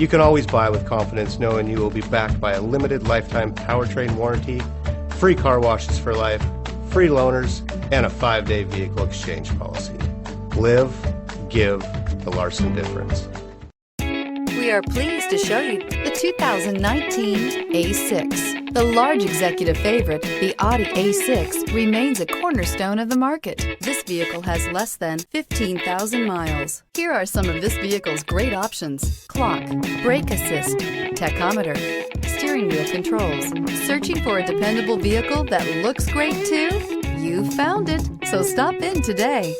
You can always buy with confidence knowing you will be backed by a limited lifetime powertrain warranty, free car washes for life, free loaners, and a 5-day vehicle exchange policy. Live, give the Larson difference. We are pleased to show you the 2019 A6. The large executive favorite, the Audi A6, remains a cornerstone of the market. This vehicle has less than 15,000 miles. Here are some of this vehicle's great options: clock, brake assist, tachometer, steering wheel controls. Searching for a dependable vehicle that looks great too? You found it, so stop in today.